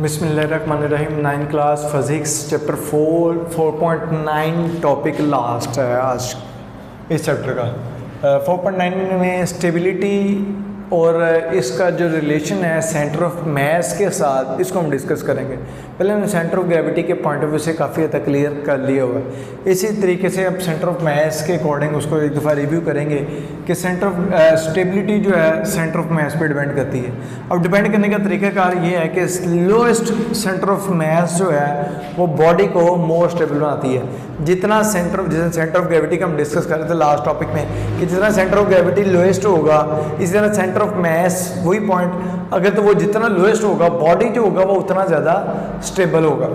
बिस्मिल्लाहिर्रहमानिर्रहीम 9 class physics chapter 4.9 topic last है आज इस चैप्टर का। 4.9 में स्टेबिलिटी और इसका जो रिलेशन है सेंटर ऑफ मास के साथ, इसको हम डिस्कस करेंगे। पहले हमने सेंटर ऑफ ग्रेविटी के पॉइंट ऑफ व्यू से काफ़ी हद तक क्लियर कर लिया हुआ है। इसी तरीके से अब सेंटर ऑफ मास के अकॉर्डिंग उसको एक दफ़ा रिव्यू करेंगे कि सेंटर ऑफ स्टेबिलिटी जो है सेंटर ऑफ मास पे डिपेंड करती है। अब डिपेंड करने का तरीकाकार ये है कि लोएस्ट सेंटर ऑफ मास जो है वो बॉडी को मोर स्टेबल बनाती है। जितना सेंटर ऑफ ग्रेविटी का हम डिस्कस कर रहे थे लास्ट टॉपिक में कि जितना सेंटर ऑफ ग्रेविटी लोएस्ट होगा, इसी तरह सेंटर ऑफ मास वही पॉइंट अगर तो वो जितना लोएस्ट होगा बॉडी जो होगा वो उतना ज़्यादा स्टेबल होगा।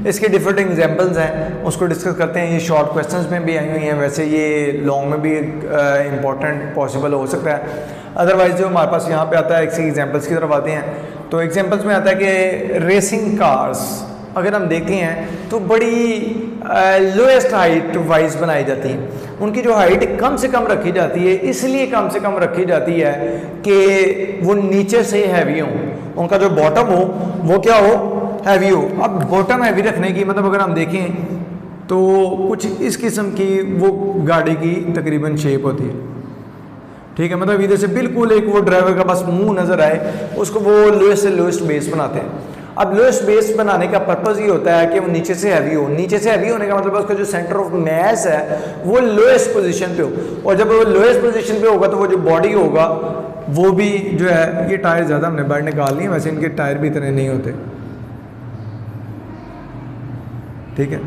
इसके डिफरेंट एग्जांपल्स हैं, उसको डिस्कस करते हैं। ये शॉर्ट क्वेश्चंस में भी आई हुई हैं, वैसे ये लॉन्ग में भी इंपॉर्टेंट पॉसिबल हो सकता है। अदरवाइज जो हमारे पास यहाँ पे आता है एक एग्जाम्पल्स की तरफ आते हैं, तो एग्जाम्पल्स में आता है कि रेसिंग कार्स अगर हम देखते हैं तो बड़ी लोएस्ट हाइट वाइज बनाई जाती है। उनकी जो हाइट कम से कम रखी जाती है, इसलिए कम से कम रखी जाती है कि वो नीचे से हैवी हो, उनका जो बॉटम हो वो क्या हो, हैवी हो। अब बॉटम हैवी रखने की मतलब अगर हम देखें तो कुछ इस किस्म की वो गाड़ी की तकरीबन शेप होती है, ठीक है। मतलब इधर से बिल्कुल एक वो ड्राइवर का बस मुंह नज़र आए, उसको वो लोएस्ट से लोएस्ट बेस बनाते हैं। अब लोएस्ट बेस बनाने का पर्पज़ ये होता है कि वो नीचे से हैवी हो। नीचे से हैवी होने का मतलब उसका जो सेंटर ऑफ मास है वो लोएस्ट पोजीशन पे हो, और जब वो लोएस्ट पोजीशन पे होगा तो वो जो बॉडी होगा वो भी जो है, ये टायर ज़्यादा हमने बाहर निकाल लिए, वैसे इनके टायर भी इतने नहीं होते, ठीक है।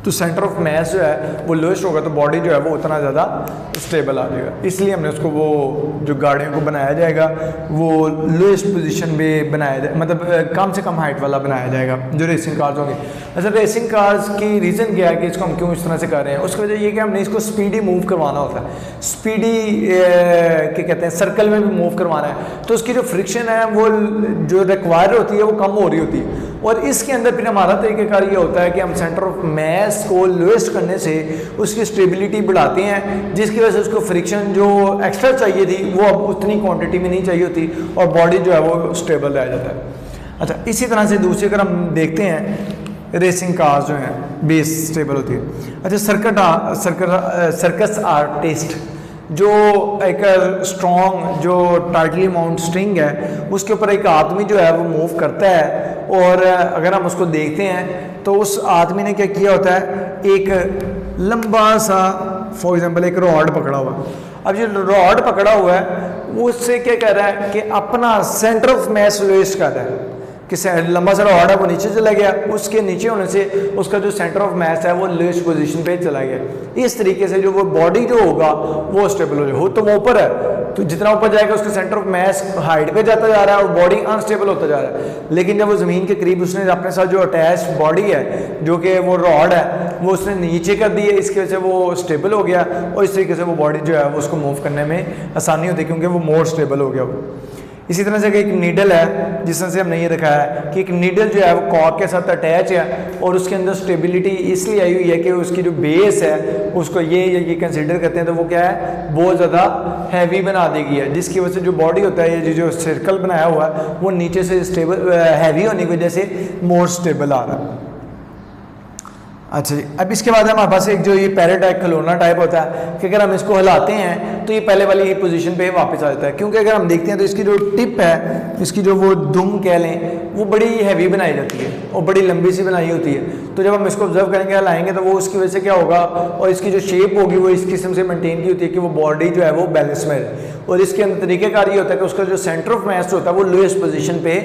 तो सेंटर ऑफ मास जो है वो लोएस्ट होगा तो बॉडी जो है वो उतना ज़्यादा स्टेबल आ जाएगा। इसलिए हमने उसको वो जो गाड़ियों को बनाया जाएगा वो लोएस्ट पोजीशन पे बनाया जाए, मतलब कम से कम हाइट वाला बनाया जाएगा जो रेसिंग कार्स होंगे। अच्छा, रेसिंग कार्स की रीज़न क्या है कि इसको हम क्यों इस तरह से कर रहे हैं, उसकी वजह ये कि हमने इसको स्पीडी मूव करवाना होता है। स्पीडी क्या कहते हैं, सर्कल में भी मूव करवाना है, तो उसकी जो फ्रिक्शन है वो जो रिक्वायर होती है वो कम हो रही होती है। और इसके अंदर फिर हमारा तरीक़ाकार ये होता है कि हम सेंटर ऑफ मास को लोएस्ट करने से उसकी स्टेबिलिटी बढ़ाते हैं, जिसकी वजह से उसको फ्रिक्शन जो एक्स्ट्रा चाहिए थी वो अब उतनी क्वांटिटी में नहीं चाहिए होती और बॉडी जो है वो स्टेबल रह जाता है। अच्छा, इसी तरह से दूसरी अगर हम देखते हैं रेसिंग कार्स जो हैं बेस स्टेबल होती है। अच्छा, सर्कस आर्टिस्ट जो एक स्ट्रॉन्ग जो टाइटली माउंट स्ट्रिंग है उसके ऊपर एक आदमी जो है वो मूव करता है, और अगर हम उसको देखते हैं तो उस आदमी ने क्या किया होता है, एक लंबा सा फॉर एग्जांपल एक रॉड पकड़ा हुआ। अब जो रॉड पकड़ा हुआ है वो उससे क्या कर रहा है कि अपना सेंटर ऑफ मास लोएस्ट कर रहा है कि लंबा सा रॉड है वो नीचे चला गया, उसके नीचे होने से उसका जो सेंटर ऑफ मास है वो लोएस्ट पोजीशन पे चला गया। इस तरीके से जो वो बॉडी जो होगा वो स्टेबल हो जाए। हो तो वो ऊपर है, तो जितना ऊपर जाएगा उसका सेंटर ऑफ मास हाइट पे जाता जा रहा है और बॉडी अनस्टेबल होता जा रहा है। लेकिन जब वो ज़मीन के करीब उसने अपने साथ जो अटैच बॉडी है जो कि वो रॉड है वो उसने नीचे कर दी है, इसकी वजह से वो स्टेबल हो गया और इस तरीके से वो बॉडी जो है वो उसको मूव करने में आसानी होती है क्योंकि वो मोर स्टेबल हो गया वो। इसी तरह से एक नीडल है जिस तरह से हमने ये रखा है कि एक नीडल जो है वो कॉर्क के साथ अटैच है और उसके अंदर स्टेबिलिटी इसलिए आई हुई है कि उसकी जो बेस है उसको ये कंसीडर करते हैं तो वो क्या है, बहुत ज़्यादा हैवी बना देगी है, जिसकी वजह से जो बॉडी होता है ये जो सर्कल बनाया हुआ है वो नीचे से स्टेबल हैवी होने की वजह से मोर स्टेबल आ रहा है। अच्छा जी, अब इसके बाद हमारे पास एक जो ये पैराटाइप खिलौना टाइप होता है कि अगर हम इसको हिलाते हैं तो ये पहले वाली पोजीशन पे वापस आ जाता है, क्योंकि अगर हम देखते हैं तो इसकी जो टिप है, इसकी जो वो दुम कह लें, वो बड़ी हैवी बनाई जाती है और बड़ी लंबी सी बनाई होती है। तो जब हम इसको ऑब्जर्व करेंगे हिलाएंगे तो वो उसकी वजह से क्या होगा, और इसकी जो शेप होगी वो इस किस्म से मेनटेन की होती है कि वो बॉडी जो है वो बैलेंस में है। और इसके अंदर तरीक़ेकार ये होता है कि उसका जो सेंटर ऑफ मास होता है वो लोएस्ट पोजीशन पे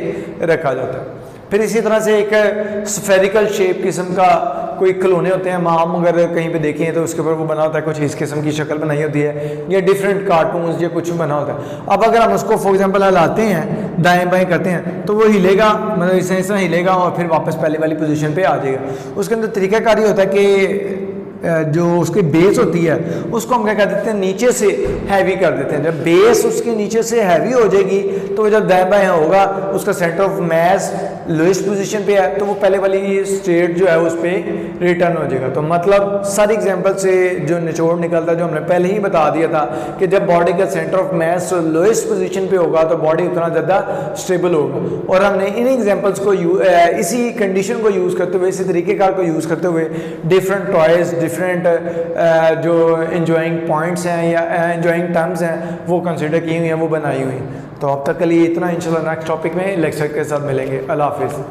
रखा जाता है। फिर इसी तरह से एक स्फेरिकल शेप किस्म का कोई खिलौने होते हैं, हम अगर कहीं पे देखें तो उसके ऊपर वो बना होता है, कुछ इस किस्म की शक्ल बनाई होती है या डिफरेंट कार्टून्स या कुछ बना होता है। अब अगर हम उसको फॉर एग्जांपल हिलाते हैं, दाएं बाएं करते हैं तो वो हिलेगा, मतलब इस तरह हिलेगा और फिर वापस पहले वाली पोजीशन पे आ जाएगा। उसके अंदर तरीकाकार ये होता है कि जो उसकी बेस होती है उसको हम क्या कर देते हैं, नीचे से हैवी कर देते हैं। जब बेस उसके नीचे से हैवी हो जाएगी तो जब दाएं बाएं होगा उसका centre of mass lowest position पे है तो वो पहले वाली स्टेट जो है उस पर रिटर्न हो जाएगा। तो मतलब सारी एग्जांपल से जो निचोड़ निकलता है, जो हमने पहले ही बता दिया था कि जब बॉडी का centre of mass lowest position पे होगा तो बॉडी उतना ज़्यादा स्टेबल होगा। और हमने इन एग्जांपल्स को इसी कंडीशन को यूज़ करते हुए, इसी तरीक़ेकार को यूज़ करते हुए डिफरेंट टॉयज़, डिफरेंट जो इंजॉइंग पॉइंट्स हैं या इंजॉइंग टर्म्स हैं वो कंसिडर की हुई हैं, वो बनाई हुई हैं। तो अब तक के लिए इतना, इंशाल्लाह नेक्स्ट टॉपिक में लेक्चर के साथ मिलेंगे। अल्लाह हाफिज़।